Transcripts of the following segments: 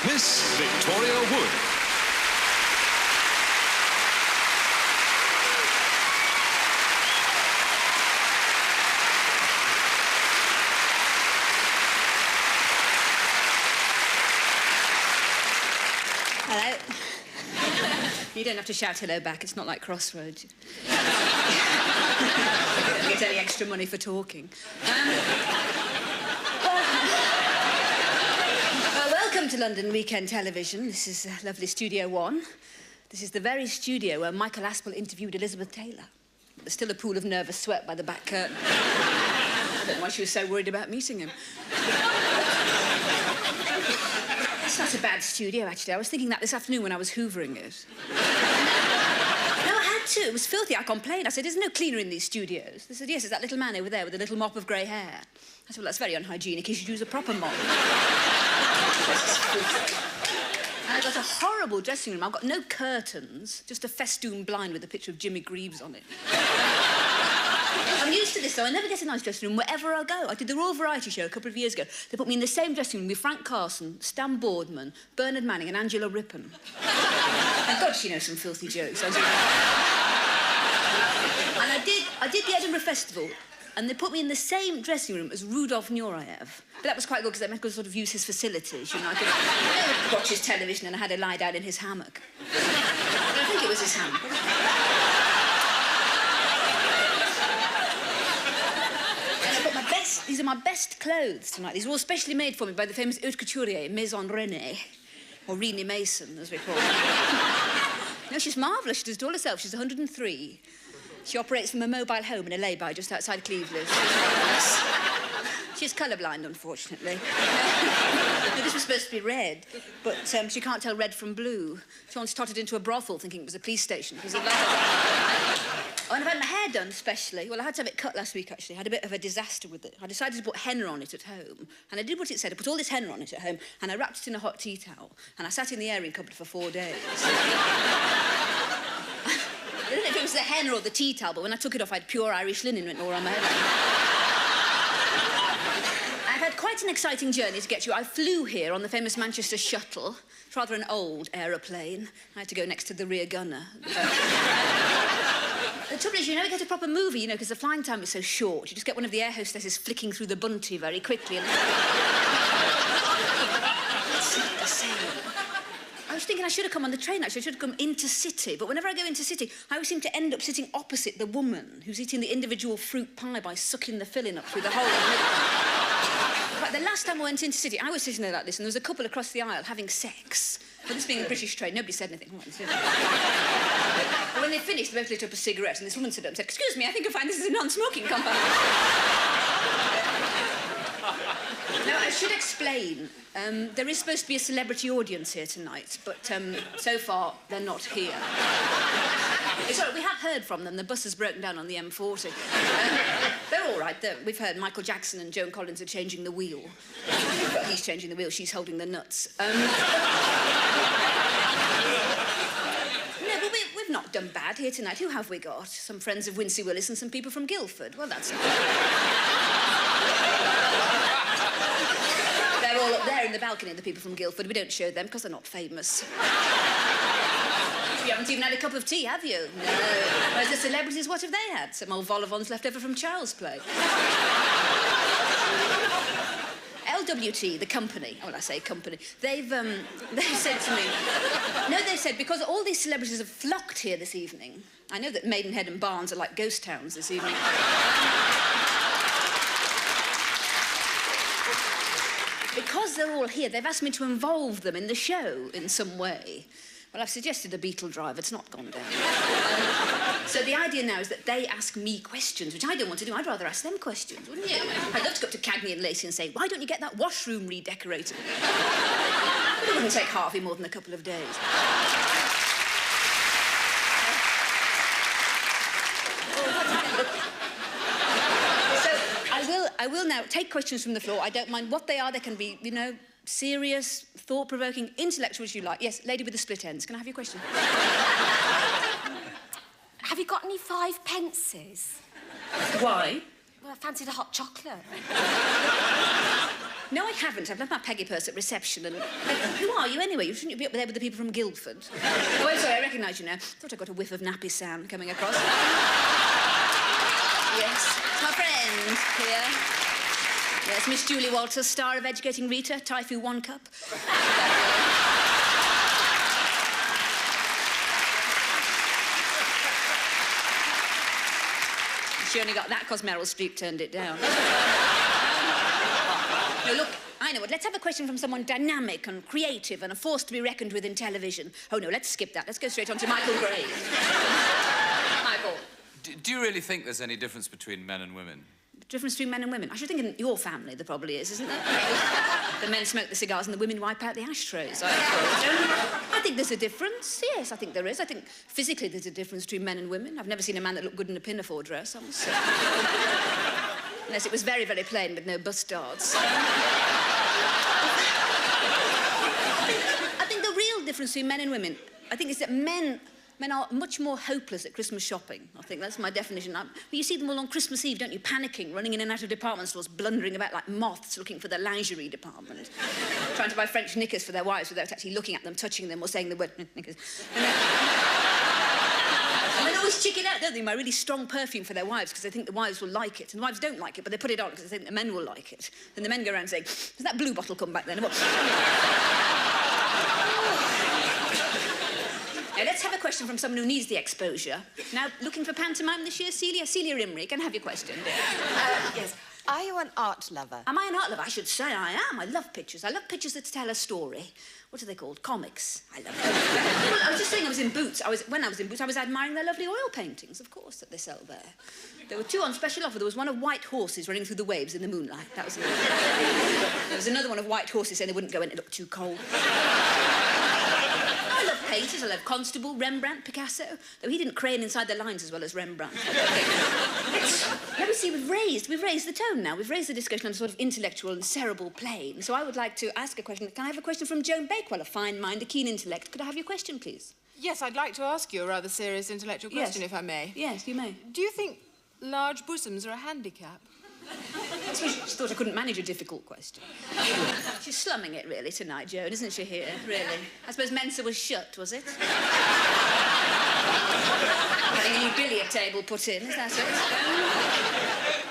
Miss Victoria Wood. Hello. You don't have to shout hello back, it's not like Crossroads. You don't get any extra money for talking. Welcome to London Weekend Television. This is lovely Studio One. This is the very studio where Michael Aspel interviewed Elizabeth Taylor. There's still a pool of nervous sweat by the back curtain. I don't know why she was so worried about meeting him. It's not a bad studio, actually. I was thinking that this afternoon when I was hoovering it. No, I had to. It was filthy. I complained. I said, there's no cleaner in these studios. They said, yes, it's that little man over there with a little mop of grey hair. I said, well, that's very unhygienic. You should use a proper mop. And I've got a horrible dressing room. I've got no curtains, just a festoon blind with a picture of Jimmy Greaves on it. I'm used to this, though. I never get a nice dressing room wherever I go. I did the Royal Variety Show a couple of years ago. They put me in the same dressing room with Frank Carson, Stan Boardman, Bernard Manning and Angela Rippon. Thank God she knows some filthy jokes. And I did the Edinburgh Festival, and they put me in the same dressing room as Rudolf Nureyev. But that was quite good, because I could sort of use his facilities, you know. I could watch his television, and I had to lie down in his hammock. I think it was his hammock. These are my best clothes tonight. These are all specially made for me by the famous haute couturier, Maison Renée, or Renée Mason, as we call her. No, she's marvellous. She does it all herself. She's 103. She operates from a mobile home in a lay-by just outside Cleveland. She's colourblind, unfortunately. No, this was supposed to be red, but she can't tell red from blue. She once tottered into a brothel thinking it was a police station. Because of Oh, and I've had my hair done specially. Well, I had to have it cut last week, actually. I had a bit of a disaster with it. I decided to put henna on it at home. And I did what it said. I put all this henna on it at home, and I wrapped it in a hot tea towel. And I sat in the airing cupboard for 4 days. I don't know if it was the henna or the tea towel, but when I took it off, I had pure Irish linen written all around my head. I've had quite an exciting journey to get you. I flew here on the famous Manchester Shuttle. It's rather an old aeroplane. I had to go next to the rear gunner. The trouble is, you never get a proper movie, you know, because the flying time is so short. You just get one of the air hostesses flicking through the bunty very quickly and... It's not the same. I was thinking I should have come on the train, actually. I should have come intercity. But whenever I go intercity, I always seem to end up sitting opposite the woman who's eating the individual fruit pie by sucking the filling up through the hole in the middle. But the last time I went intercity, I was sitting there like this, and there was a couple across the aisle having sex. But this being a British train, nobody said anything. But when they finished, they both lit up a cigarette, and this woman stood up and said, excuse me, I think you'll find this is a non-smoking compound. Now, I should explain. There is supposed to be a celebrity audience here tonight, but so far, they're not here. It's all right, we have heard from them. The bus has broken down on the M40. They're all right. We've heard Michael Jackson and Joan Collins are changing the wheel. Well, he's changing the wheel, she's holding the nuts. No, but we've not done bad here tonight. Who have we got? Some friends of Wincy Willis and some people from Guildford. Well, that's... They're all up there in the balcony, the people from Guildford. We don't show them because they're not famous. You haven't even had a cup of tea, have you? No. Whereas the celebrities, what have they had? Some old vol-au-vents left over from Child's Play. LWT, the company, oh, well, I say company, they've said to me... No, they've said, because all these celebrities have flocked here this evening, I know that Maidenhead and Barnes are like ghost towns this evening. Because they're all here, they've asked me to involve them in the show in some way. Well, I've suggested a Beetle drive. It's not gone down. So the idea now is that they ask me questions, which I don't want to do. I'd rather ask them questions, wouldn't you? I'd love to go up to Cagney and Lacey and say, why don't you get that washroom redecorated? It wouldn't take Harvey more than a couple of days. So I will now take questions from the floor. I don't mind what they are. They can be, you know, serious, thought-provoking, intellectual as you like. Yes, lady with the split ends. Can I have your question? Have you got any 5 pences? Why? Well, I fancied a hot chocolate. No, I haven't. I've left my Peggy purse at reception and... Who are you, anyway? You shouldn't be up there with the people from Guildford. Oh, I'm sorry, I recognise you now. Thought I got a whiff of nappy Sam coming across. Yes, my friend here. Yes, Miss Julie Walters, star of Educating Rita, Typhoo 1 Cup. She only got that because Meryl Streep turned it down. No, look, I know what. Let's have a question from someone dynamic and creative and a force to be reckoned with in television. Oh, no, let's skip that. Let's go straight on to Michael Gray. Michael. Do you really think there's any difference between men and women? Difference between men and women? I should think in your family there probably is, isn't there? The men smoke the cigars and the women wipe out the ashtrays. I think there's a difference. Yes, I think there is. I think physically there's a difference between men and women. I've never seen a man that looked good in a pinafore dress, I must say. Unless it was very, very plain with no bust darts. I think the real difference between men and women, I think, is that men are much more hopeless at Christmas shopping. I think that's my definition. But you see them all on Christmas Eve, don't you? Panicking, running in and out of department stores, blundering about like moths looking for the lingerie department. Trying to buy French knickers for their wives without actually looking at them, touching them, or saying the word knickers. And they always chicken out, don't they? My really strong perfume for their wives because they think the wives will like it. And the wives don't like it, but they put it on because they think the men will like it. And the men go around saying, does that blue bottle come back then? Now, let's have a question from someone who needs the exposure. Now, looking for pantomime this year, Celia? Celia Imrie, can I have your question? Yes. Are you an art lover? Am I an art lover? I should say I am. I love pictures. I love pictures that tell a story. What are they called? Comics. I love them. Well, I was just saying I was in Boots. When I was in Boots, I was admiring their lovely oil paintings, of course, that they sell there. There were 2 on special offer. There was one of white horses running through the waves in the moonlight. That was it. There was another one of white horses saying they wouldn't go in, it looked too cold. I love painters. I love Constable, Rembrandt, Picasso. Though he didn't crane inside the lines as well as Rembrandt. Let me see, we've raised the tone now. We've raised the discussion on a sort of intellectual and cerebral plane. So I would like to ask a question. Can I have a question from Joan Bakewell, a fine mind, a keen intellect? Could I have your question, please? Yes, I'd like to ask you a rather serious intellectual question, if I may. Yes, you may. Do you think large bosoms are a handicap? I suppose she thought I couldn't manage a difficult question. She's slumming it, really, tonight, Joan, isn't she, here? Really. I suppose Mensa was shut, was it? Having a new billiard table put in, is that it?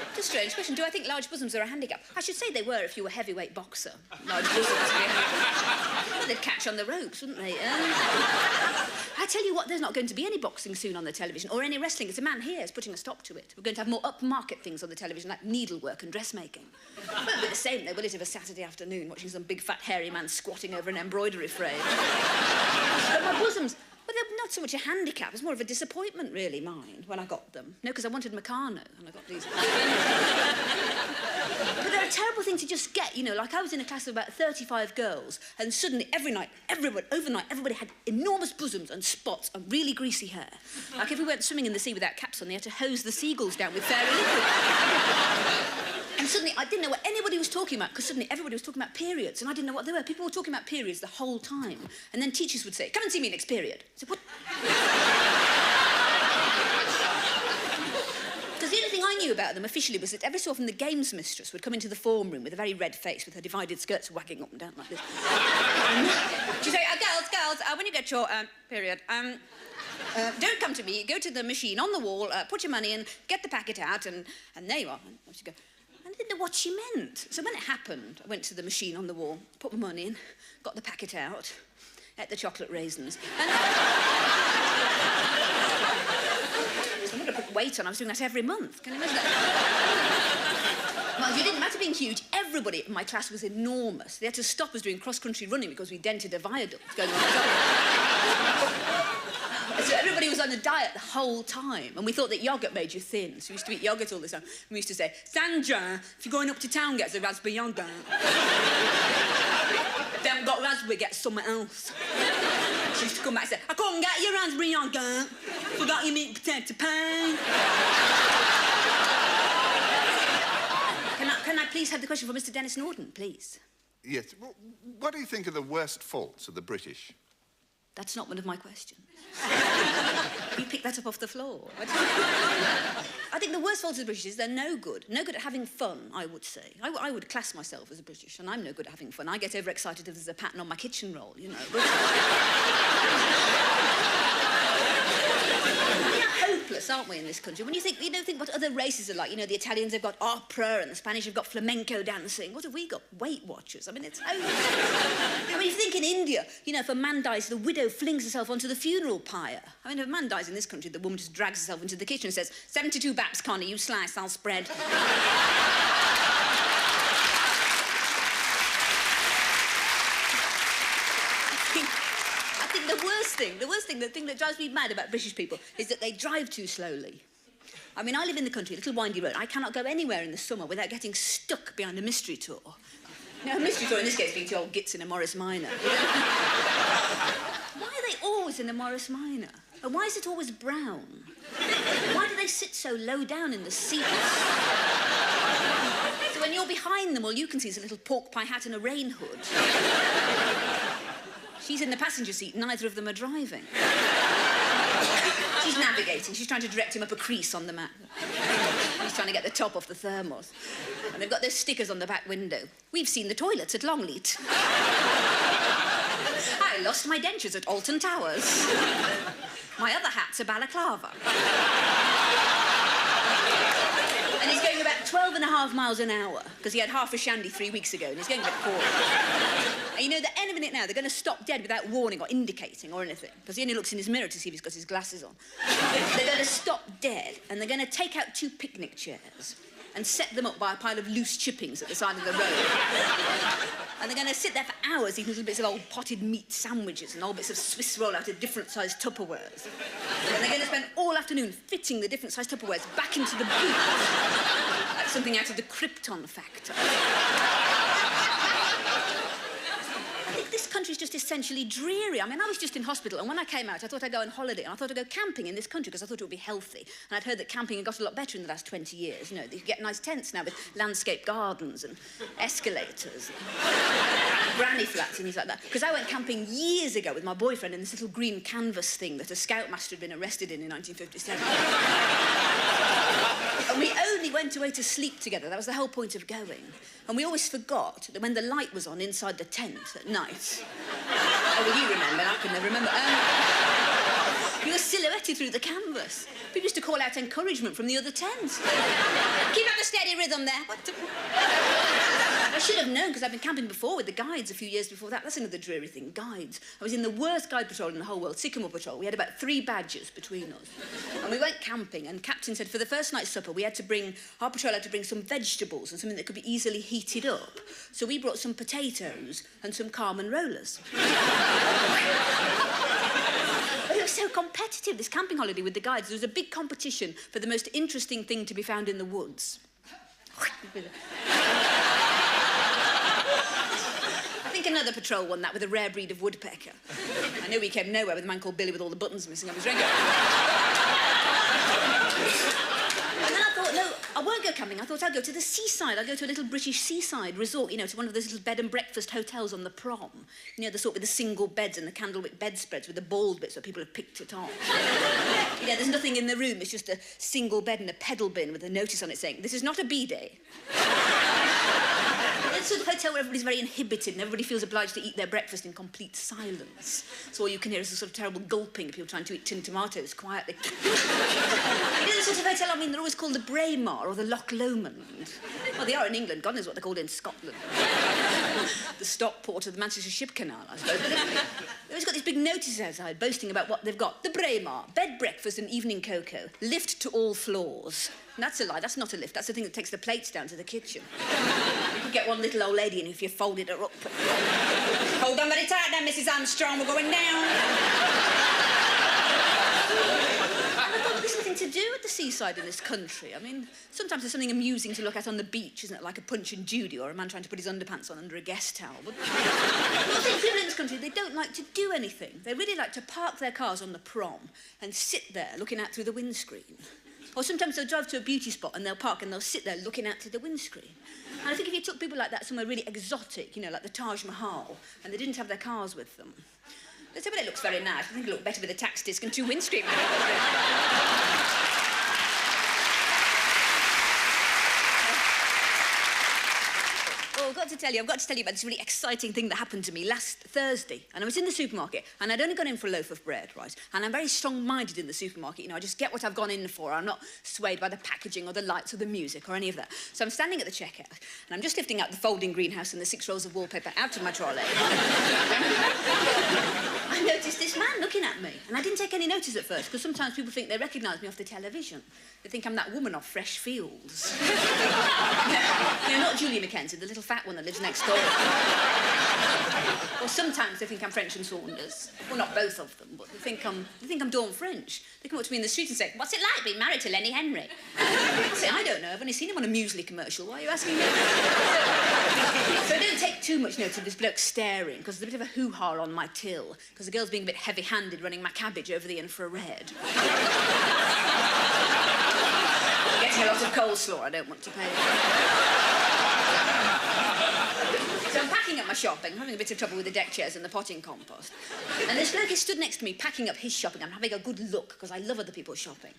It's a strange question. Do I think large bosoms are a handicap? I should say they were if you were a heavyweight boxer. Large bosoms would be a handicap. Well, they'd catch on the ropes, wouldn't they? I tell you what, there's not going to be any boxing soon on the television, or any wrestling. It's a man here is putting a stop to it. We're going to have more upmarket things on the television, like needlework and dressmaking. Well, it'll be the same, though, will it, of a Saturday afternoon, watching some big, fat, hairy man squatting over an embroidery frame. But my bosoms... Well, they're not so much a handicap, it's more of a disappointment, really, mine, when I got them. No, because I wanted Meccano, and I got these. But they're a terrible thing to just get, you know, like I was in a class of about 35 girls, and suddenly, overnight, everybody had enormous bosoms and spots and really greasy hair. Like if we went swimming in the sea without caps on, they had to hose the seagulls down with fairy liquid. And suddenly, I didn't know what anybody was talking about, because suddenly everybody was talking about periods, and I didn't know what they were. People were talking about periods the whole time. And then teachers would say, come and see me next period. I said, what? Because the only thing I knew about them officially was that every so often the games mistress would come into the form room with a very red face, with her divided skirts wagging up and down like this. She'd say, girls, when you get your period, don't come to me, go to the machine on the wall, put your money in, get the packet out, and there you are. And she'd go, I didn't know what she meant. So when it happened, I went to the machine on the wall, put my money in, got the packet out, ate the chocolate raisins, and... I'm going to put weight on. I was doing that every month. Can you imagine that? Well, it didn't matter being huge. Everybody in my class was enormous. They had to stop us doing cross-country running because we dented a viaduct going on the top. So everybody was on a diet the whole time, and we thought that yoghurt made you thin, so we used to eat yoghurt all the time. And we used to say, Sandra, if you're going up to town, get us a raspberry yoghurt. If they haven't got raspberry, get something else. She used to come back and say, I couldn't get your raspberry yoghurt. Forgot your meat potato pie. Can I please have the question from Mr. Dennis Norton, please? Yes. What do you think are the worst faults of the British? That's not one of my questions. You picked that up off the floor. I think the worst fault of the British is they're no good. No good at having fun, I would say. I would class myself as a British, and I'm no good at having fun. I get overexcited if there's a pattern on my kitchen roll, you know. But... we are hopeless, aren't we, in this country? When you think what other races are like. You know, the Italians have got opera, and the Spanish have got flamenco dancing. What have we got? Weight Watchers. I mean, it's hopeless. I mean, you think in India, you know, if a man dies, the widow flings herself onto the funeral pyre. I mean, if a man dies in this country, the woman just drags herself into the kitchen and says, 72 baps, Connie, you slice, I'll spread. I think the thing that drives me mad about British people is that they drive too slowly. I mean, I live in the country, a little windy road. I cannot go anywhere in the summer without getting stuck behind a mystery tour. Now, a mystery tour in this case being two old gits in a Morris Minor. Why are they always in a Morris Minor? And why is it always brown? Why do they sit so low down in the seats? So when you're behind them, all you can see is a little pork pie hat and a rain hood. She's in the passenger seat, neither of them are driving. She's navigating, she's trying to direct him up a crease on the map. He's trying to get the top off the thermos. And they've got those stickers on the back window. We've seen the toilets at Longleat. I lost my dentures at Alton Towers. My other hat's a balaclava. And he's going about 12.5 miles an hour, because he had half a shandy 3 weeks ago, and he's going about 4. And you know that any minute now, they're going to stop dead without warning or indicating or anything, because he only looks in his mirror to see if he's got his glasses on. They're going to stop dead, and they're going to take out 2 picnic chairs and set them up by a pile of loose chippings at the side of the road. And they're going to sit there for hours eating little bits of old potted meat sandwiches and old bits of Swiss roll out of different-sized Tupperwares. And they're going to spend all afternoon fitting the different-sized Tupperwares back into the boot. Like something out of the Krypton Factor. I think this country's just essentially dreary. I mean, I was just in hospital, and when I came out, I thought I'd go on holiday, and I thought I'd go camping in this country because I thought it would be healthy. And I'd heard that camping had got a lot better in the last 20 years. You know, you get nice tents now with landscape gardens and escalators, and granny flats and things like that. Because I went camping years ago with my boyfriend in this little green canvas thing that a scoutmaster had been arrested in 1957. And we only went away to sleep together. That was the whole point of going. And we always forgot that when the light was on inside the tent at night... Oh, well, you remember, I could never remember. You were silhouetted through the canvas. People used to call out encouragement from the other tents. Keep up a steady rhythm there. I should have known, because I've been camping before with the guides a few years before that. That's another dreary thing, guides. I was in the worst guide patrol in the whole world, Sycamore Patrol. We had about 3 badges between us. And we went camping, and Captain said for the first night's supper, our patrol had to bring some vegetables and something that could be easily heated up. So we brought some potatoes and some Carmen rollers. It was so competitive, this camping holiday with the guides. There was a big competition for the most interesting thing to be found in the woods. I think another patrol won that with a rare breed of woodpecker. I know we came nowhere with a man called Billy with all the buttons missing off his ring. And then I thought, no, I won't go camping. I thought I'd go to the seaside. I'd go to a little British seaside resort, you know, to one of those little bed and breakfast hotels on the prom. You know, the sort with the single beds and the candlewick bedspreads with the bald bits where people have picked it off. You know, there's nothing in the room. It's just a single bed and a pedal bin with a notice on it saying, "This is not a B-day." It's sort of a hotel where everybody's very inhibited and everybody feels obliged to eat their breakfast in complete silence. So all you can hear is a sort of terrible gulping of people trying to eat tin tomatoes quietly. You know the sort of hotel, I mean, they're always called the Braemar or the Loch Lomond. Well, they are in England. God knows what they're called in Scotland. The Stockport or the Manchester Ship Canal, I suppose. But they've always got these big notices outside boasting about what they've got. The Braemar, bed, breakfast and evening cocoa. Lift to all floors. And that's a lie. That's not a lift. That's the thing that takes the plates down to the kitchen. You could get one little old lady in if you folded her up. Hold on very tight now, Mrs. Armstrong. We're going down. And I thought there's nothing to do at the seaside in this country. I mean, sometimes there's something amusing to look at on the beach, isn't it? Like a Punch and Judy or a man trying to put his underpants on under a guest towel. But I think people in this country, they don't like to do anything. They really like to park their cars on the prom and sit there looking out through the windscreen. Or sometimes they'll drive to a beauty spot and they'll park and they'll sit there looking out through the windscreen. And I think if you took people like that somewhere really exotic, you know, like the Taj Mahal, and they didn't have their cars with them, They say, well, it looks very nice. I think it looked better with a tax disc and 2 windscreen. I've got to tell you about this really exciting thing that happened to me last Thursday. And I was in the supermarket, and I'd only gone in for a loaf of bread, right? And I'm very strong-minded in the supermarket. You know, I just get what I've gone in for. I'm not swayed by the packaging or the lights or the music or any of that. So I'm standing at the checkout, and I'm just lifting out the folding greenhouse and the 6 rolls of wallpaper out of my trolley. I noticed this man looking at me, and I didn't take any notice at first, because sometimes people think they recognise me off the television. They think I'm that woman off Fresh Fields. No, not Julia Mackenzie, the little fat one that lives next door. Or sometimes they think I'm French and Saunders. Well, not both of them, but they think I'm Dawn French. They come up to me in the street and say, "What's it like being married to Lenny Henry?" I say, "I don't know. I've only seen him on a muesli commercial. Why are you asking me?" So I don't take too much notice of this bloke staring, because there's a bit of a hoo-ha on my till, because the girl's being a bit heavy-handed running my cabbage over the infrared. Getting a lot of coleslaw I don't want to pay. So I'm packing up my shopping, having a bit of trouble with the deck chairs and the potting compost. And this bloke is stood next to me packing up his shopping. I'm having a good look, because I love other people's shopping.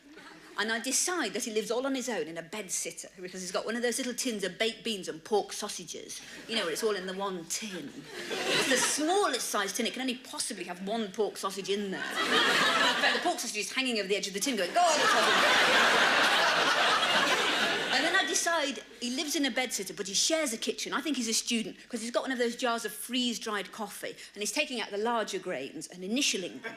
And I decide that he lives all on his own in a bed-sitter, because he's got one of those little tins of baked beans and pork sausages. You know, where it's all in the one tin. It's the smallest size tin. It can only possibly have 1 pork sausage in there. In fact, the pork sausage is hanging over the edge of the tin going, "Go on, the sausage." And then I decide he lives in a bed-sitter, but he shares a kitchen. I think he's a student, because he's got one of those jars of freeze-dried coffee, and he's taking out the larger grains and initialing them.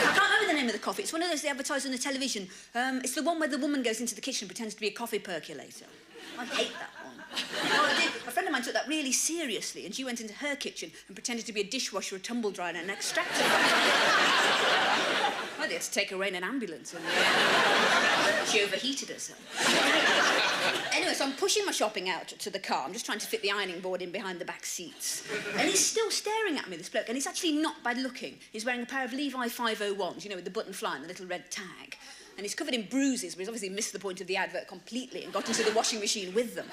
I can't remember the name of the coffee. It's one of those they advertise on the television. It's the one where the woman goes into the kitchen and pretends to be a coffee percolator. I hate that one. A friend of mine took that really seriously, and she went into her kitchen and pretended to be a dishwasher, a tumble dryer, and an extractor. Well, they had to take her away in an ambulance. And she overheated herself. Anyway, so I'm pushing my shopping out to the car. I'm just trying to fit the ironing board in behind the back seats. And he's still staring at me, this bloke, and he's actually not bad looking. He's wearing a pair of Levi 501s, you know, with the button fly and the little red tag. And he's covered in bruises, but he's obviously missed the point of the advert completely and got into the washing machine with them.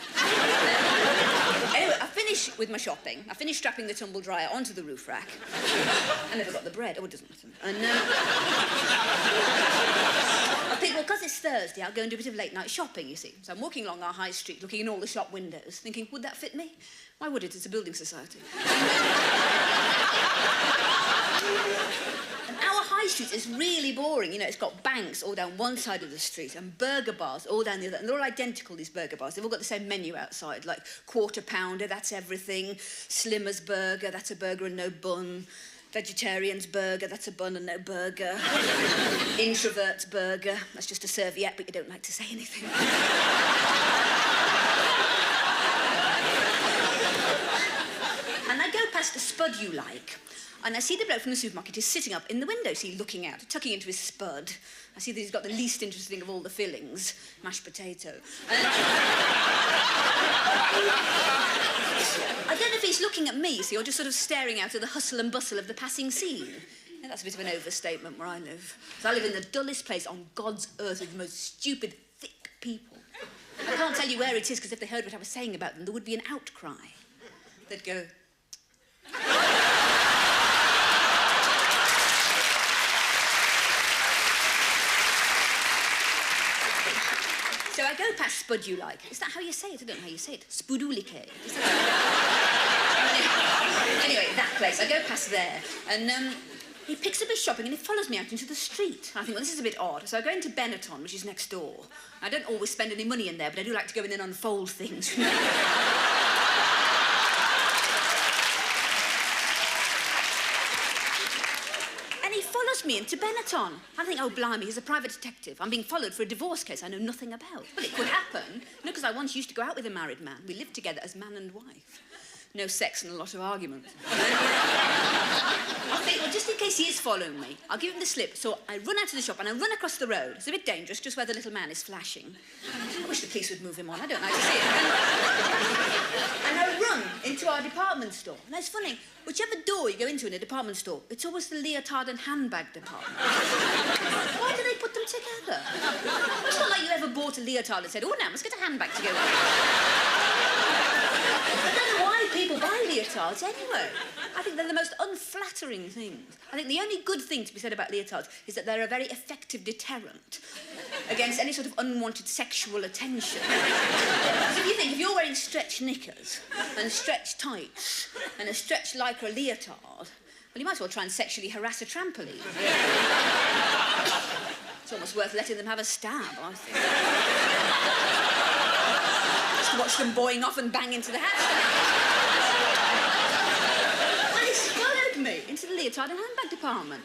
Anyway, I finished with my shopping. I finished strapping the tumble dryer onto the roof rack. I never got the bread. Oh, it doesn't matter. And I think, well, because it's Thursday, I'll go and do a bit of late-night shopping, you see. So I'm walking along our high street, looking in all the shop windows, thinking, would that fit me? Why would it? It's a building society. And our high street is really boring. You know, it's got banks all down one side of the street and burger bars all down the other. And they're all identical, these burger bars. They've all got the same menu outside, like Quarter Pounder, that's everything. Slimmer's Burger, that's a burger and no bun. Vegetarian's Burger, that's a bun and no burger. Introvert's Burger, that's just a serviette, but you don't like to say anything. And I go past a Spud You Like, and I see the bloke from the supermarket is sitting up in the window, see, looking out, tucking into his spud. I see that he's got the least interesting of all the fillings, mashed potato. I don't know if he's looking at me, see, or just sort of staring out at the hustle and bustle of the passing scene. Yeah, that's a bit of an overstatement where I live. So I live in the dullest place on God's earth with the most stupid, thick people. I can't tell you where it is, because if they heard what I was saying about them, there would be an outcry. They'd go... So I go past Spud You Like. Is that how you say it? I don't know how you say it. Spudulike. Anyway, that place. I go past there, and he picks up his shopping and he follows me out into the street. I think, well, this is a bit odd. So I go into Benetton, which is next door. I don't always spend any money in there, but I do like to go in and unfold things. Me into Benetton. I think, oh, blimey, he's a private detective. I'm being followed for a divorce case I know nothing about. Well, it could happen. No, because I once used to go out with a married man. We lived together as man and wife. No sex and a lot of argument. I think, well, just in case he is following me, I'll give him the slip. So I run out of the shop and I run across the road. It's a bit dangerous, just where the little man is flashing. I wish the police would move him on. I don't like to see it. And I run into our department store. And it's funny, whichever door you go into in a department store, it's always the leotard and handbag department. Why do they put them together? It's not like you ever bought a leotard and said, oh, now, let's get a handbag to go with. I don't know why people buy leotards anyway. I think they're the most unflattering things. I think the only good thing to be said about leotards is that they're a very effective deterrent against any sort of unwanted sexual attention. So if you're wearing stretch knickers and stretch tights and a stretch lycra leotard, well, you might as well try and sexually harass a trampoline. It's almost worth letting them have a stab, I think. Just to watch them boing off and bang into the hat. And he followed me into the leotard and handbag department.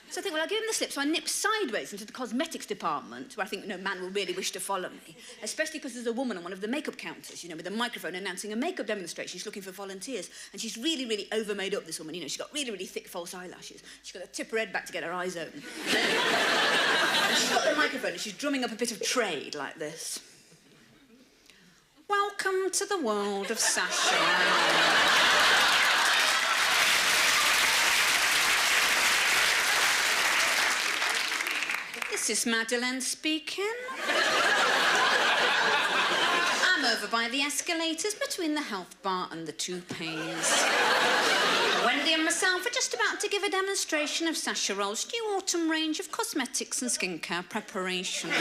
So I think, well, I'll give him the slip, so I nip sideways into the cosmetics department, where I think no man will really wish to follow me, especially because there's a woman on one of the makeup counters, you know, with a microphone announcing a makeup demonstration. She's looking for volunteers, and she's really, really over-made up, this woman. You know, she's got really, really thick false eyelashes. She's got to tip her head back to get her eyes open. And she's got the microphone, and she's drumming up a bit of trade like this. Welcome to the world of Sasha. This is Madeleine speaking. I'm over by the escalators between the health bar and the toupees. Wendy and myself are just about to give a demonstration of Sacha Roll's new autumn range of cosmetics and skincare preparations.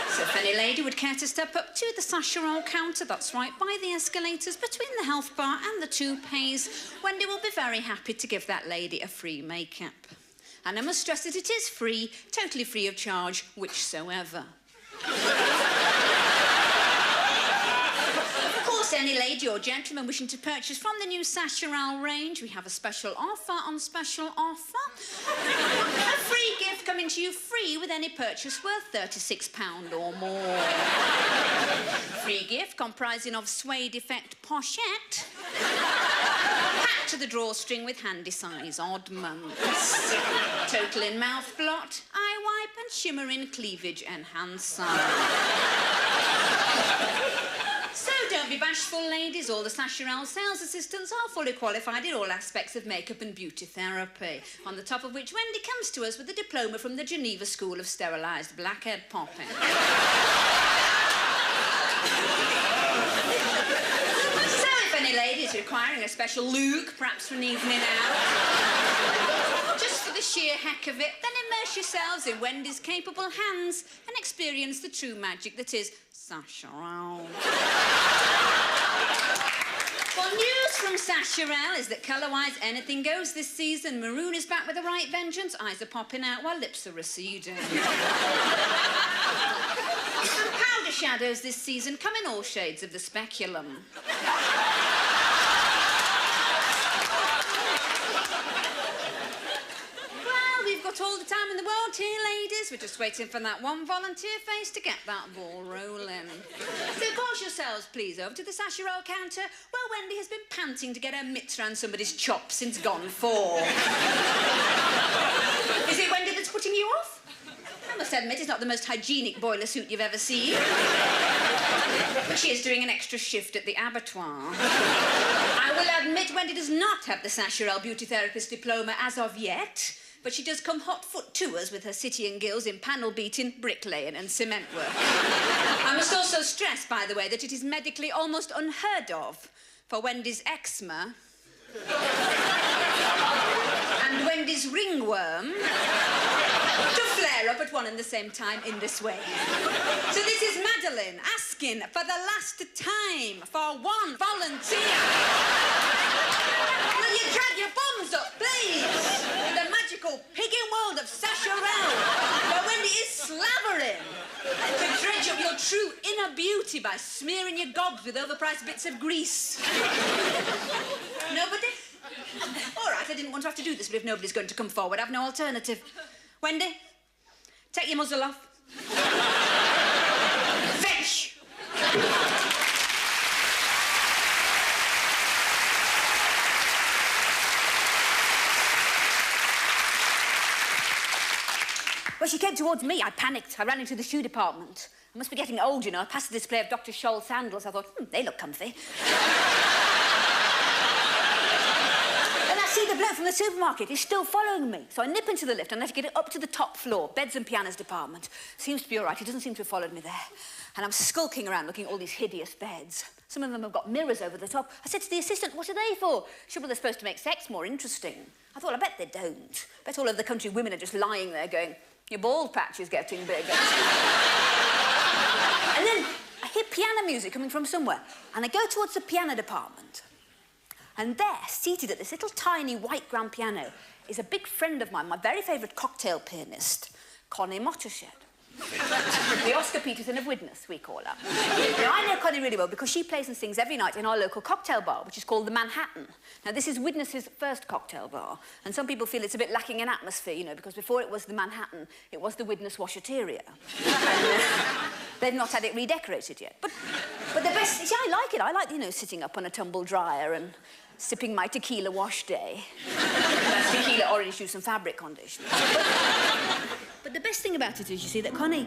So if any lady would care to step up to the Sacha Roll counter, that's right, by the escalators between the health bar and the toupees, Wendy will be very happy to give that lady a free makeup. And I must stress that it is free, totally free of charge, whichsoever. Of course, any lady or gentleman wishing to purchase from the new Sacha Roll range, we have a special offer on special offer. A free gift coming to you free with any purchase worth £36 or more. Free gift comprising of suede effect pochette, packed to the drawstring with handy size oddments, total in mouth blot, eye wipe and shimmering cleavage enhancer. So don't be bashful, ladies. All the Sacha Roll sales assistants are fully qualified in all aspects of makeup and beauty therapy, on the top of which Wendy comes to us with a diploma from the Geneva School of Sterilised Blackhead Popping. So if any ladies requiring a special look, perhaps for an evening out, just for the sheer heck of it, then immerse yourselves in Wendy's capable hands and experience the true magic that is Sacha Roll. Well, news from Sacha Roll is that colour-wise anything goes this season. Maroon is back with a right vengeance, eyes are popping out while lips are receding. And powder shadows this season come in all shades of the speculum. We've got all the time in the world here, ladies. We're just waiting for that one volunteer face to get that ball rolling. So course yourselves, please, over to the Sacha Roll counter, where Wendy has been panting to get her mitts round somebody's chop since gone 4. Is it Wendy that's putting you off? I must admit, it's not the most hygienic boiler suit you've ever seen. But she is doing an extra shift at the abattoir. I will admit Wendy does not have the Sacha Roll beauty therapist diploma as of yet, but she does come hot foot to us with her city and guilds in panel beating, bricklaying and cement work. I must also stress, by the way, that it is medically almost unheard of for Wendy's eczema and Wendy's ringworm to flare up at one and the same time in this way. So this is Madeleine asking for the last time for one volunteer. Will you drag your bums up, please? In the magical pigging world of Sacha Roll, where Wendy is slavering to dredge up your true inner beauty by smearing your gobs with overpriced bits of grease. Nobody? All right, I didn't want to have to do this, but if nobody's going to come forward, I've no alternative. Wendy, take your muzzle off. Fetch! Well, she came towards me. I panicked. I ran into the shoe department. I must be getting old, you know. I passed the display of Dr. Scholl's sandals. I thought, they look comfy. Then I see the the bloke from the supermarket is still following me. So I nip into the lift and I have to get it up to the top floor, beds and pianos department. Seems to be all right. He doesn't seem to have followed me there. And I'm skulking around looking at all these hideous beds. Some of them have got mirrors over the top. I said to the assistant, what are they for? She said, well, they're supposed to make sex more interesting. I thought, I bet they don't. I bet all over the country women are just lying there going, your bald patch is getting bigger. And then I hear piano music coming from somewhere. And I go towards the piano department. And there, seated at this little tiny white grand piano, is a big friend of mine, my very favourite cocktail pianist, Connie Mottershed. The Oscar Peterson of Widnes, we call her. Now, I know Connie really well because she plays and sings every night in our local cocktail bar, which is called the Manhattan. Now, this is Widnes's first cocktail bar, and some people feel it's a bit lacking in atmosphere, you know, because before it was the Manhattan, it was the Widnes Washateria. They've not had it redecorated yet. But the best... See, I like it. I like, you know, sitting up on a tumble dryer and sipping my tequila wash day. That's tequila, orange juice and fabric conditioner. But the best thing about it is, you see, that Connie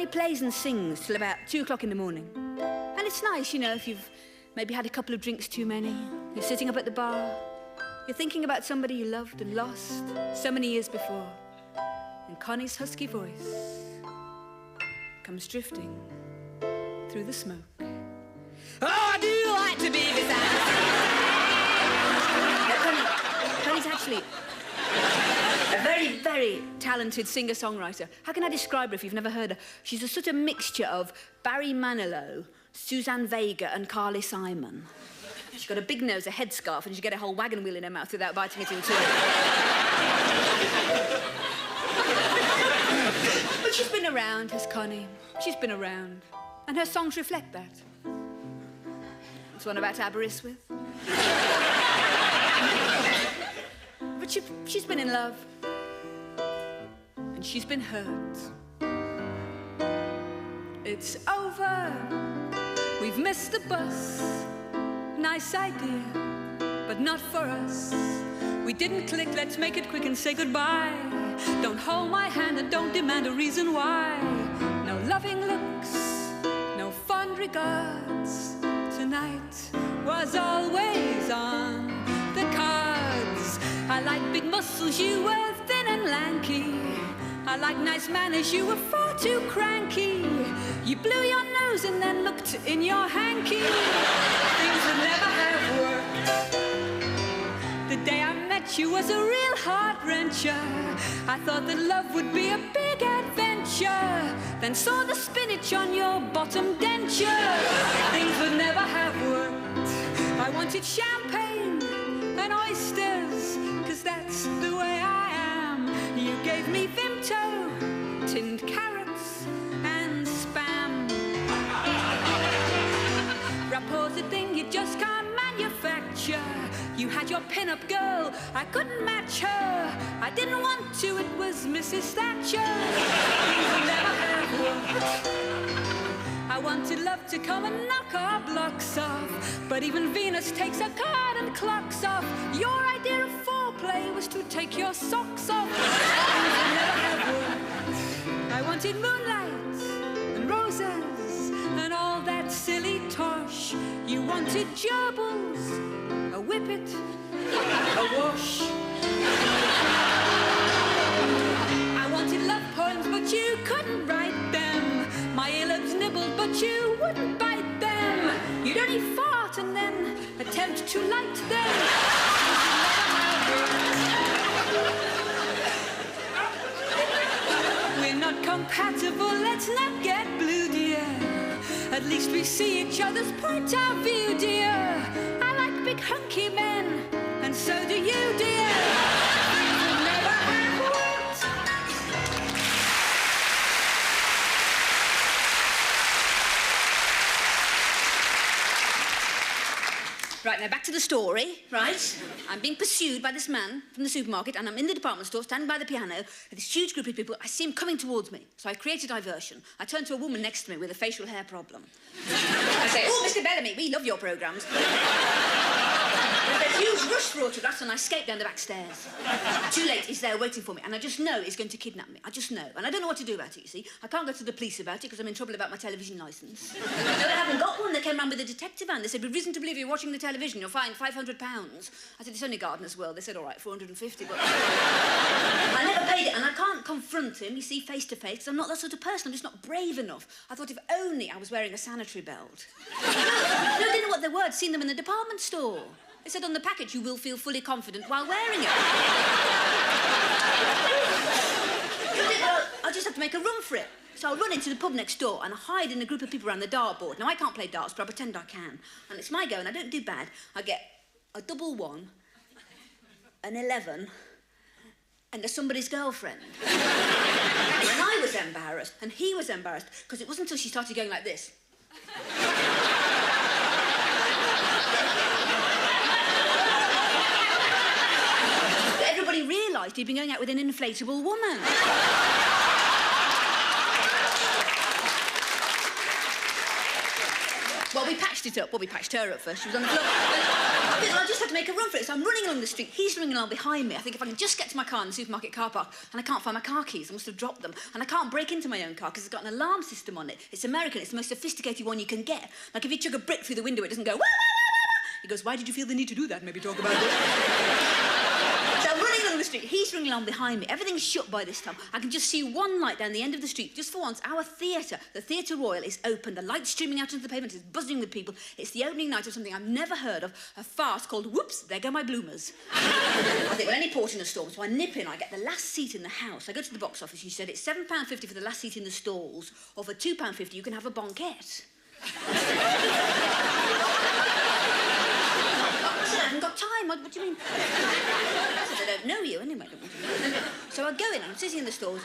plays and sings till about 2 o'clock in the morning. And it's nice, you know, if you've maybe had a couple of drinks too many, you're sitting up at the bar, you're thinking about somebody you loved and lost so many years before, and Connie's husky voice comes drifting through the smoke. Oh, I do like to be beside. Connie's actually a very, very talented singer-songwriter. How can I describe her if you've never heard her? She's a sort of mixture of Barry Manilow, Suzanne Vega and Carly Simon. She's got a big nose, a headscarf, and she get a whole wagon wheel in her mouth without biting it in two. But she's been around, has Connie. She's been around. And her songs reflect that. It's one about Aberystwyth. But she's been in love. And she's been hurt. It's over. We've missed the bus. Nice idea, but not for us. We didn't click, let's make it quick and say goodbye. Don't hold my hand and don't demand a reason why. No loving looks, no fond regards. Tonight was always on the cards. I like big muscles, you were thin and lanky. I like nice manners, you were far too cranky. You blew your nose and then looked in your hanky. Things would never have worked. The day I met you was a real heart-wrencher. I thought that love would be a big adventure. Then saw the spinach on your bottom denture. Things would never have worked. I wanted champagne and oysters, 'cause that's the way I am. You gave me Vimto, tinned carrots and spam. Rapport's a thing you just can't manufacture. You had your pin-up girl, I couldn't match her. I didn't want to, it was Mrs. Thatcher. Things would never have worked. I wanted love to come and knock our blocks off, but even Venus takes her card and clocks off. Your idea of foreplay was to take your socks off. Things would never have worked. I wanted moonlight and roses and all that silly tosh. You wanted gerbils, a whippet, a wash. I wanted love poems, but you couldn't write them. My earlobes nibbled, but you wouldn't bite them. You'd only fart and then attempt to light them. We're not compatible, let's not get blue, dear. At least we see each other's point of view, dear. I like big hunky men, and so do you, dear. Things will never have worked. Right, now back to the story, right? I'm being pursued by this man from the supermarket, and I'm in the department store, standing by the piano, with this huge group of people. I see him coming towards me, so I create a diversion. I turn to a woman next to me with a facial hair problem. I say, oh, Mr. Bellamy, we love your programmes. There's a huge rush for daughter, that's when I escape down the back stairs. Too late, he's there waiting for me, and I just know he's going to kidnap me. I just know. And I don't know what to do about it, you see. I can't go to the police about it because I'm in trouble about my television licence. No, I haven't got one. They came round with a detective van. They said, we've reason to believe you're watching the television. You're fined £500. I said, it's only Gardener's World. They said, all right, 450, but... I never paid it, and I can't confront him, you see, face to face, because I'm not that sort of person. I'm just not brave enough. I thought if only I was wearing a sanitary belt. No, I didn't know what they were. I'd seen them in the department store. They said on the package, you will feel fully confident while wearing it. Well, I'll just have to make a run for it. So I'll run into the pub next door and I hide in a group of people around the dartboard. Now, I can't play darts, but I pretend I can. And it's my go, and I don't do bad. I get a 1-1, an 11, and a somebody's girlfriend. And I was embarrassed, and he was embarrassed, because it wasn't until she started going like this. Everybody realised he'd been going out with an inflatable woman. Well, we patched it up. Well, we patched her up first. She was on the floor. I just had to make a run for it, so I'm running along the street. He's running along behind me. I think if I can just get to my car in the supermarket car park, and I can't find my car keys, I must have dropped them, and I can't break into my own car because it's got an alarm system on it. It's American. It's the most sophisticated one you can get. Like, if you chuck a brick through the window, it doesn't go, wah, wah, wah, wah. He goes, why did you feel the need to do that? Maybe talk about it. So I'm running along the street. He's running along behind me. Everything's shut by this time. I can just see one light down the end of the street. Just for once, our theatre, the Theatre Royal, is open. The light's streaming out into the pavement. It's buzzing with people. It's the opening night of something I've never heard of, a farce called Whoops, There Go My Bloomers. I think, well, any port in a storm, so I nip in. I get the last seat in the house. I go to the box office. She said, it's £7.50 for the last seat in the stalls, or for £2.50 you can have a banquette. I haven't got time. What do you mean? I said, I don't know you anyway. So I go in, I'm sitting in the stalls,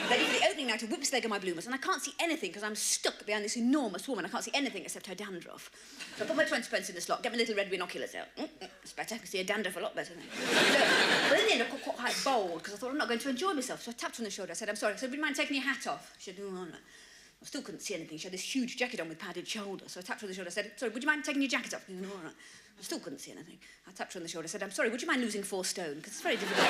ready for the opening night of Whoops, There Go My Bloomers, and I can't see anything because I'm stuck behind this enormous woman. I can't see anything except her dandruff. So I put my 20p in the slot, get my little red binoculars out. It's better. I can see her dandruff a lot better now. But in the end, I got quite bold because I thought I'm not going to enjoy myself. So I tapped her on the shoulder. I said, I'm sorry. I said, would you mind taking your hat off? She said, oh, no. I still couldn't see anything. She had this huge jacket on with padded shoulders. So I tapped her on the shoulder. I said, sorry, would you mind taking your jacket off? No, all right. I still couldn't see anything. I tapped her on the shoulder. I said, I'm sorry, would you mind losing 4 stone? Because it's very difficult.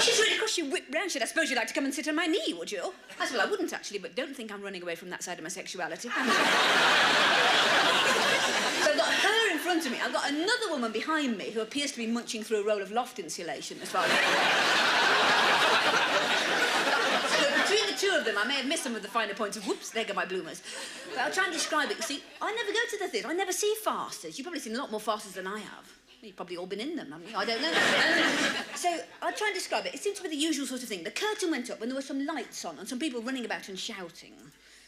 She's really cross. She whipped round. She said, I suppose you'd like to come and sit on my knee, would you? I said, well, I wouldn't, actually, but don't think I'm running away from that side of my sexuality. So I've got her in front of me. I've got another woman behind me who appears to be munching through a roll of loft insulation, as far as between the two of them, I may have missed some of the finer points of Whoops, There Go My Bloomers. But I'll try and describe it. You see, I never go to the theatre. I never see farces. You've probably seen a lot more farces than I have. You've probably all been in them, haven't you? I don't know. So I'll try and describe it. It seems to be the usual sort of thing. The curtain went up and there were some lights on and some people running about and shouting.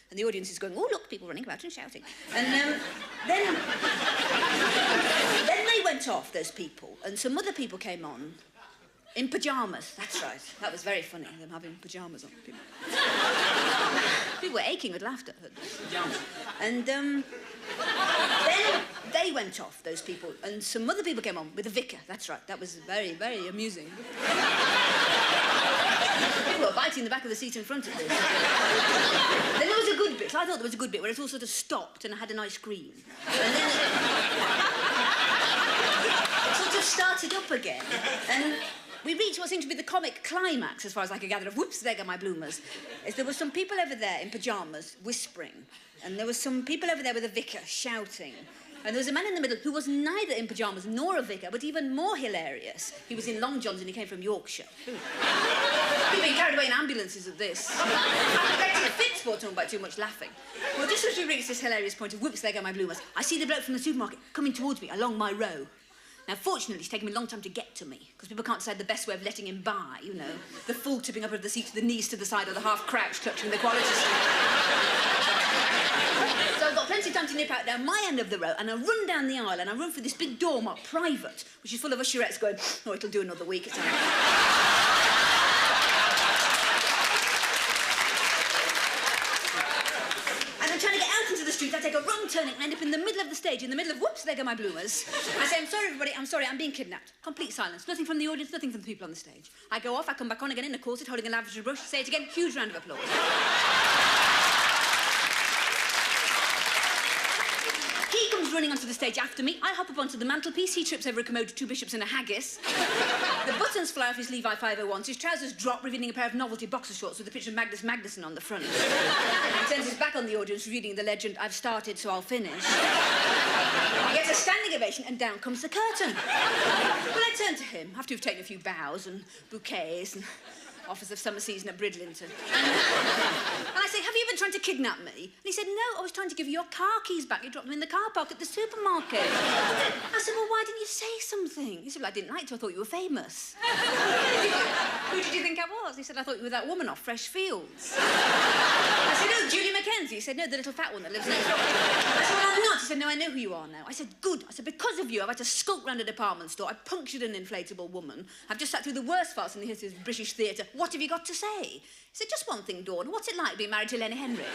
And the audience is going, oh, look, people running about and shouting. And then they went off, those people, and some other people came on. In pyjamas, that's right. That was very funny, them having pyjamas on. People were aching with laughter at pyjamas. And then they went off, those people, and some other people came on with a vicar. That's right. That was very, very amusing. People were biting the back of the seat in front of this. Then there was a good bit. I thought there was a good bit where it all sort of stopped and I had an ice cream. And then it sort of started up again. And we reached what seemed to be the comic climax, as far as I could gather, of Whoops, There Go My Bloomers. There were some people over there in pyjamas whispering, and there were some people over there with a vicar shouting, and there was a man in the middle who was neither in pyjamas nor a vicar, but even more hilarious. He was in long johns and he came from Yorkshire. He'd been carried away in ambulances at this. I expected a fit sport talking about too much laughing. Well, just as we reached this hilarious point of Whoops, There Go My Bloomers, I see the bloke from the supermarket coming towards me along my row. Now, fortunately, it's taken me a long time to get to me, because people can't decide the best way of letting him by, you know. The full tipping up of the seat to the knees to the side, or the half-crouch clutching the quality street. So I've got plenty of time to nip out down my end of the row, and I run down the aisle, and I run through this big door marked private, which is full of usherettes going, oh, it'll do another week. It's I take a wrong turning and end up in the middle of the stage, in the middle of Whoops, There Go My Bloomers. I say, I'm sorry, everybody, I'm sorry, I'm being kidnapped. Complete silence. Nothing from the audience, nothing from the people on the stage. I go off, I come back on again in a corset, holding a lavender brush, say it again, huge round of applause. He comes He's running onto the stage after me. I hop up onto the mantelpiece. He trips over a commode, 2 bishops and a haggis. The buttons fly off his Levi 501s. His trousers drop, revealing a pair of novelty boxer shorts with a picture of Magnus Magnusson on the front. He turns his back on the audience, reading the legend, "I've started, so I'll finish." He gets a standing ovation, and down comes the curtain. Well, I turn to him, after we've taken a few bows and bouquets and offers of summer season at Bridlington. And I say, "Have you been trying to kidnap me?" And he said, "No, I was trying to give you your car keys back. You dropped them in the car park at the supermarket." I said, "Well, why didn't you say something?" He said, "Well, I didn't like to. I thought you were famous." "Who did you think I was?" He said, "I thought you were that woman off Fresh Fields." I said, "Oh, Julie Mackenzie." He said, "No, the little fat one that lives next door." I said, "Well, I'm not." He said, "No, I know who you are now." I said, "Good." I said, "Because of you, I've had to skulk round a department store. I punctured an inflatable woman. I've just sat through the worst farce in the history of the British theatre. What have you got to say?" He said, "Just one thing, Dawn. What's it like being married to Lenny Henry?"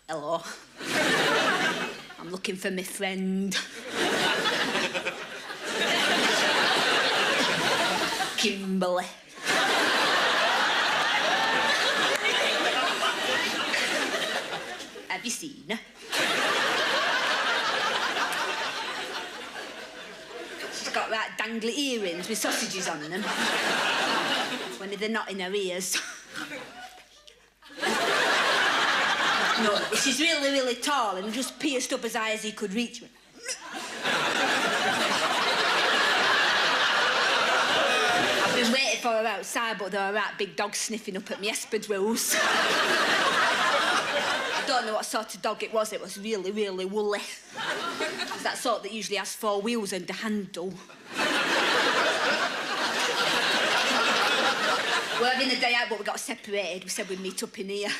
Hello. I'm looking for my friend. Kimberly. Have you seen her? She's got right dangly earrings with sausages on them. When they're not in her ears. No, she's really, really tall and just pierced up as high as he could reach. I've been waiting for her outside, but there were right big dogs sniffing up at me espadrilles. I don't know what sort of dog it was. It was really, really woolly. It's that sort that usually has 4 wheels and a handle. We're having a day out, but we got separated. We said we'd meet up in here.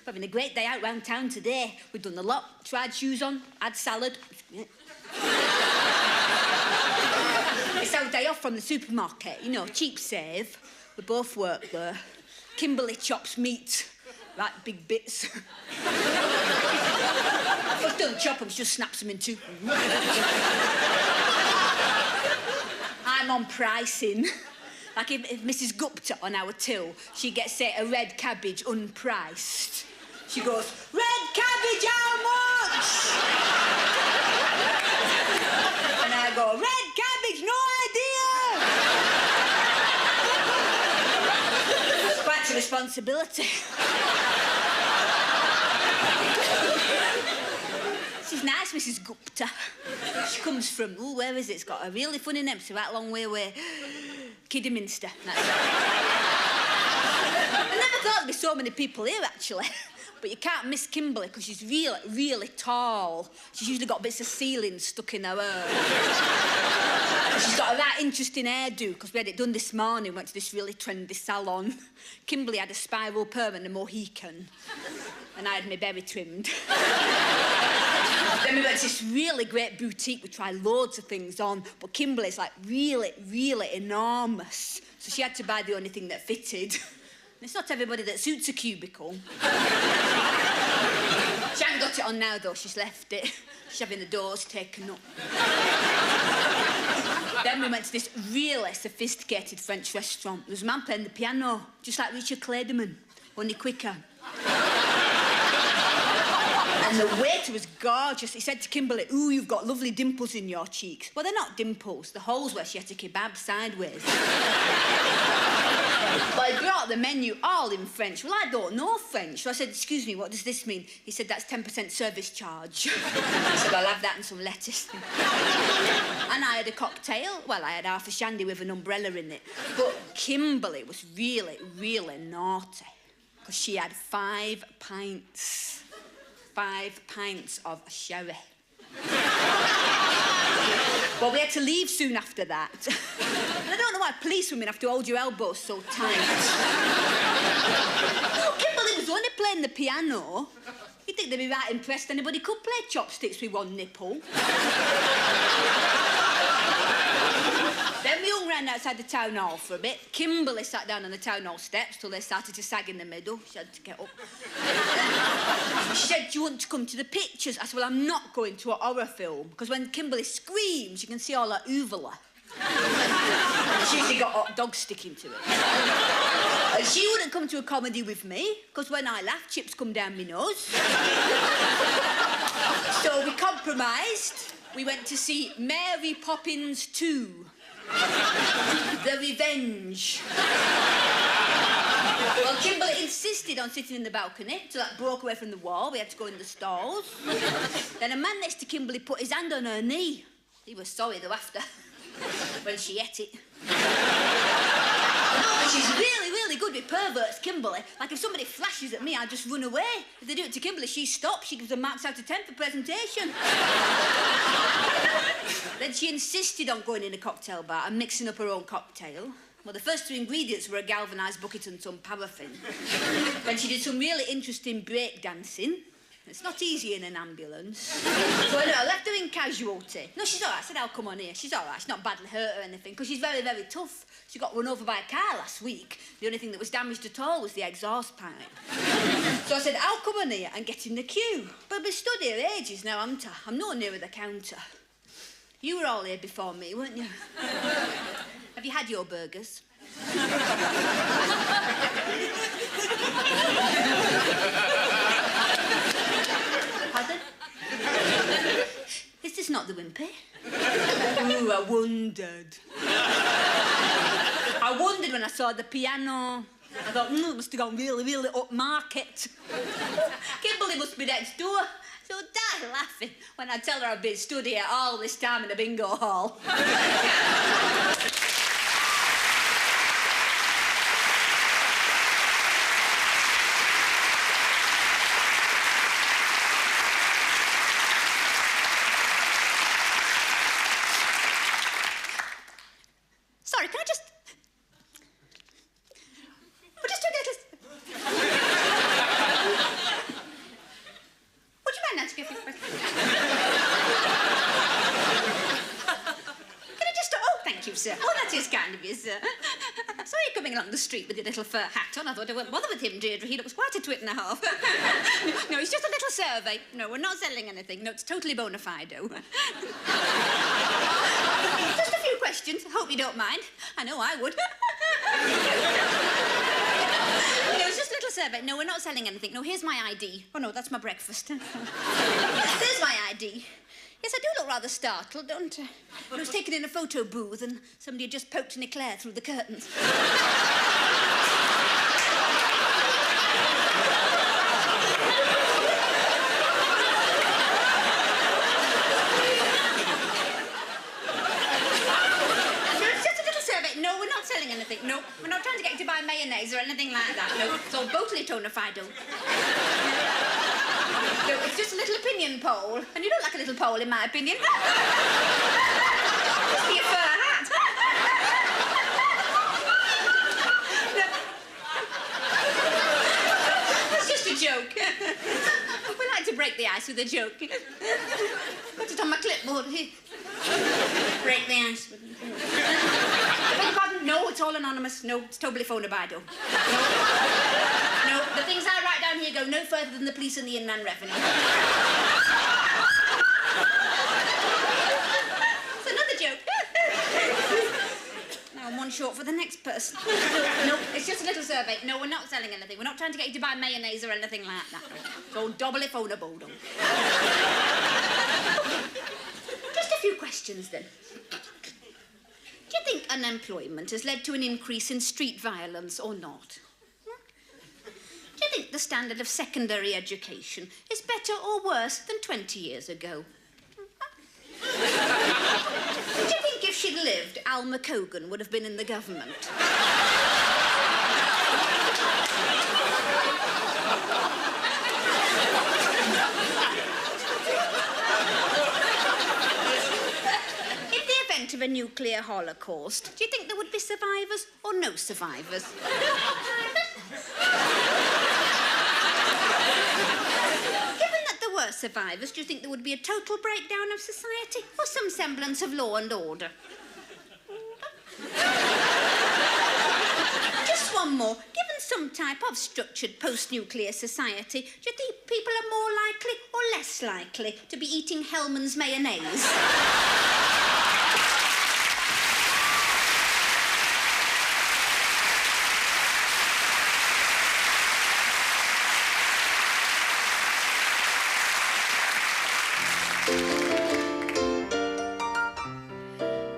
We're having a great day out round town today. We've done a lot. Tried shoes on, had salad. It's our day off from the supermarket. You know, cheap save. We both work there. Kimberly chops meat. Right big bits. But don't chop them, she just snaps them in two. I'm on pricing. Like if Mrs. Gupta on our till, she gets, say, a red cabbage unpriced. She goes, "Red cabbage, how much?" And I go, "Red cabbage, no idea." It's quite a responsibility. She's nice, Mrs. Gupta. She comes from, where is it? It's got a really funny name. It's a right long way away. Kidderminster. That's it. I never thought there'd be so many people here, actually. But you can't miss Kimberly because she's really, really tall. She's usually got bits of ceiling stuck in her hair. She's got a right interesting hairdo because we had it done this morning. We went to this really trendy salon. Kimberly had a spiral perm and a Mohican. And I had my berry trimmed. Then we went to this really great boutique. We tried loads of things on, but Kimberly's like really, really enormous. So she had to buy the only thing that fitted. And it's not everybody that suits a cubicle. She hasn't got it on now, though. She's left it. She's having the doors taken up. Then we went to this really sophisticated French restaurant. There was a man playing the piano, just like Richard Clayderman, only quicker. And the waiter was gorgeous. He said to Kimberly, "Ooh, you've got lovely dimples in your cheeks." Well, they're not dimples. The holes where she had a kebab sideways. But he brought the menu all in French. Well, I don't know French. So I said, "Excuse me, what does this mean?" He said, "That's 10% service charge." I said, "I'll have that and some lettuce." And I had a cocktail. Well, I had half a shandy with an umbrella in it. But Kimberly was really, really naughty. Because she had 5 pints. 5 pints of sherry. Well, we had to leave soon after that. And I don't know why police women have to hold your elbows so tight. Oh, Kimberly was only playing playing the piano, you'd think they'd be right impressed anybody could play chopsticks with one nipple. Then we hung round outside the town hall for a bit. Kimberly sat down on the town hall steps till they started to sag in the middle. She had to get up. She said, do you want to come to the pictures? I said, well, I'm not going to a horror film, because when Kimberly screams, you can see all her uvula. She's usually got hot dogs sticking to it. And she wouldn't come to a comedy with me, because when I laugh, chips come down my nose. So we compromised. We went to see Mary Poppins 2. The Revenge. Well, Kimberly insisted on sitting in the balcony, so that broke away from the wall. We had to go in the stalls. Then a man next to Kimberly put his hand on her knee. He was sorry, though, after, when she ate it. And she's really, really good with perverts, Kimberly. Like, if somebody flashes at me, I just run away. If they do it to Kimberly, she stops. She gives them marks out of 10 for presentation. Then she insisted on going in a cocktail bar and mixing up her own cocktail. Well, the first 2 ingredients were a galvanised bucket and some paraffin. Then she did some really interesting break dancing. It's not easy in an ambulance. So I left her in casualty. No, she's all right. I said, I'll come on here. She's all right. She's not badly hurt or anything, because she's very, very tough. She got run over by a car last week. The only thing that was damaged at all was the exhaust pipe. So I said, I'll come on here and get in the queue. But I've been stood here ages now, haven't I? I'm no nearer the counter. You were all here before me, weren't you? Have you had your burgers? Pardon? Is this not the Wimpy? Ooh, I wondered. I wondered when I saw the piano. I thought, it must have gone really, really upmarket. Kimberly must be next door. So die laughing when I tell her I've been stood here all this time in a bingo hall. Sorry, can I just... We'll just do a little... Would you mind asking a few questions? Can I just... Oh, thank you, sir. Oh, that is kind of you, sir. I saw you coming along the street with your little fur hat on. I thought I wouldn't bother with him, Deirdre. He looks quite a twit and a half. No, it's just a little survey. No, we're not selling anything. No, it's totally bona fide. Just a few questions. Hope you don't mind. I know I would. No, it's just a little survey. No, we're not selling anything. No, here's my ID. Oh, no, that's my breakfast. There's my ID. Yes, I do look rather startled, don't I? I was taken in a photo booth and somebody had just poked an eclair through the curtains. Anything. No, we're not trying to get you to buy mayonnaise or anything like that. No, it's all totally bona fide. No, it's just a little opinion poll. And you don't like a little poll, in my opinion. Just be a fur hat. It's just a joke. We like to break the ice with a joke. Put it on my clipboard here. Break the ice. No, it's all anonymous. No, it's totally phone fide. No, the things I write down here go no further than the police and the Inland Revenue. It's another joke. Now I'm one short for the next person. No, it's just a little survey. No, we're not selling anything. We're not trying to get you to buy mayonnaise or anything like that. It's all doubly phoneable. Just a few questions, then. Do you think unemployment has led to an increase in street violence or not? Do you think the standard of secondary education is better or worse than 20 years ago? Do you think if she'd lived, Alma Cogan would have been in the government? Of a nuclear holocaust, do you think there would be survivors or no survivors? survivors, do you think there would be a total breakdown of society or some semblance of law and order? Just one more. Given some type of structured post-nuclear society, do you think people are more likely or less likely to be eating Hellmann's mayonnaise?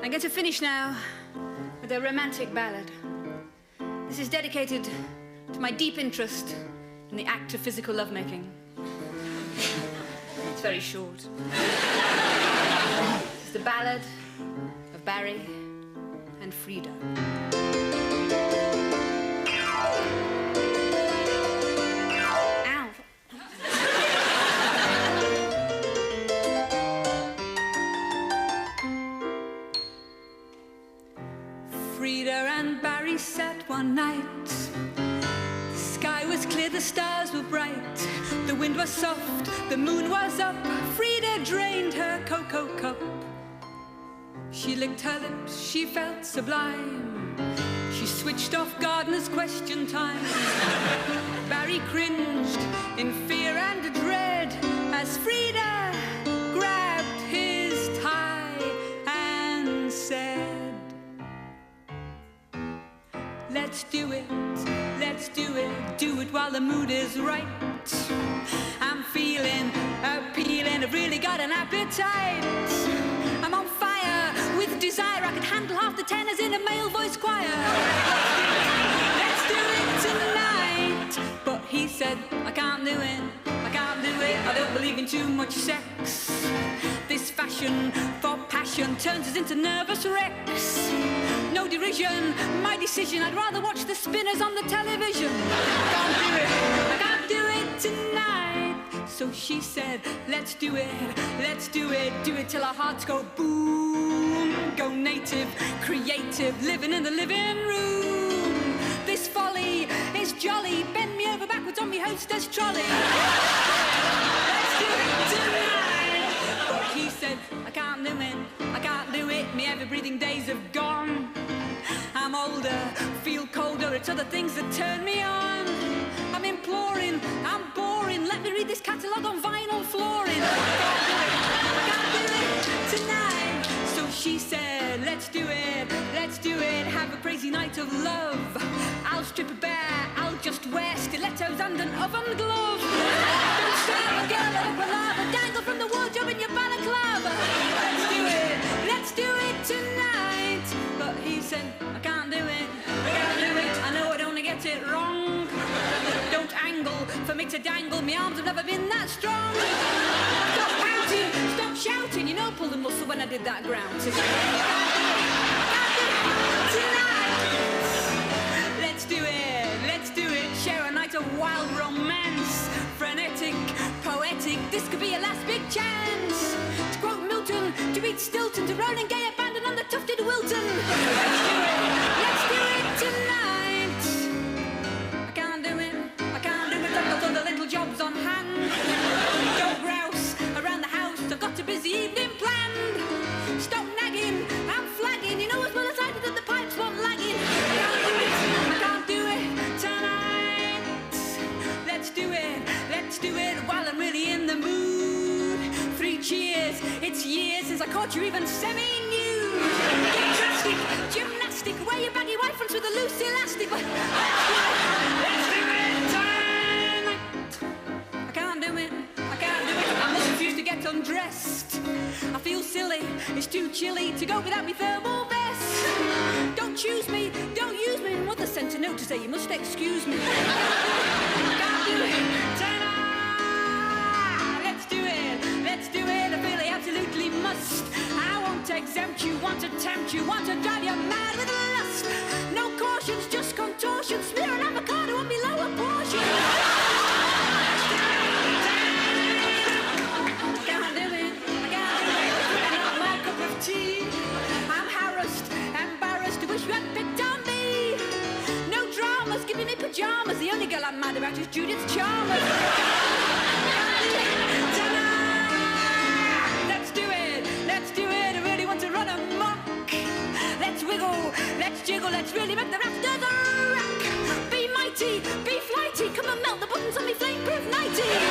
I'm going to finish now with a romantic ballad. This is dedicated to my deep interest in the act of physical lovemaking. It's very short. It's the ballad of Barry and Frida. Ow. Frida and Barry sat one night. The sky was clear, the stars were bright. The wind was soft, the moon was up. Frida drained her cocoa cup. She licked her lips, she felt sublime. She switched off Gardner's Question Time. Barry cringed in fear and dread as Frida grabbed his tie and said, let's do it do it while the mood is right. I'm feeling appealing, I've really got an appetite. I'm on fire with desire, I could handle half the tenors in a male voice choir. Let's do it tonight. But he said, I can't do it, I don't believe in too much sex. This fashion for passion turns us into nervous wrecks. No derision, my decision, I'd rather watch the spinners on the television. I can't do it tonight. So she said, let's do it, do it till our hearts go boom. Go native, creative, living in the living room. This folly is jolly, bend me over backwards on me hostess trolley. Let's do it tonight. But he said, I can't do it, me ever breathing days have gone. I'm older, feel colder, it's other things that turn me on. I'm imploring, I'm boring, let me read this catalogue on vinyl flooring. I can't do it tonight. So she said, let's do it, have a crazy night of love. I'll strip bare, I'll just wear stilettos and an oven glove. Don't stare a girl up a lava, dangle from the wardrobe in your balaclava. Let's do it tonight. But he said, I can't do it, I know I'd only get it wrong. Don't angle for me to dangle, my arms have never been that strong. Stop pouting, stop shouting, you know, pull the muscle when I did that grouting. Tonight, let's do it, share a night of wild romance. Frenetic, poetic, this could be a last big chance. To quote Milton, to beat Stilton, to Ronan Gay abandon on the tufted Wilton. Let's do it tonight. I can't do it, I've got other little jobs on hand. Don't grouse around the house, I've got a busy evening planned. Stop nagging, I'm flagging, you know as well as I do that the pipes won't lagging. I can't do it tonight. Let's do it while I'm really in the mood. 3 cheers, it's years since I caught you even semi-nude. Drastic, gymnastic, wear your baggy white fronts with a loose elastic. Let's do it tonight. I can't do it, I must refuse to get undressed. I feel silly, it's too chilly to go without me thermal vest. Don't choose me, don't use me. Mother sent a note to say you must excuse me. I can't do it tonight. Let's do it, I feel I absolutely must. I won't exempt you, want to tempt you, want to drive you mad with lust. No cautions, just contortions, smear an avocado on me lower portion. I can't do it, not my cup of tea. I'm harassed, embarrassed, I wish you hadn't picked on me. No dramas, giving me pajamas, the only girl I'm mad about is Judith Chalmers. Tonight. let's really rock the rafters rock. Be mighty, be flighty, come and melt the buttons on me flame-proof nightie.